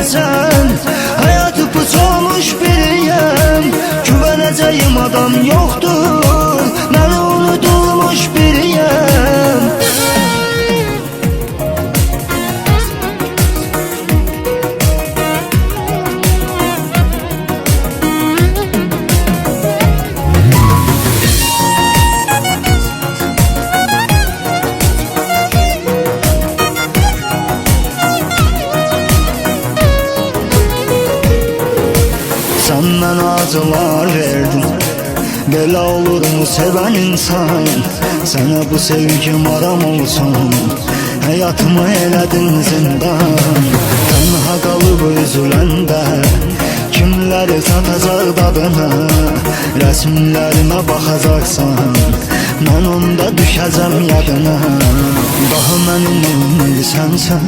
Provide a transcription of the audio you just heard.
sevməsən. Hayatı puç olmuş biriyəm, güvənəcəyim adam yoxdur, məni unudulmuş biriyəm. Sen bana acılar verdin, belə olur mu seven insan? Sana bu sevgim aram olsun, hayatımı elədin zindan. Tənha qalıb üzüləndə kimləri satacaq dadına, rəsmlərimə baxacaqsan, mən onda düşəcəm yadına. Daha mənim sənsən,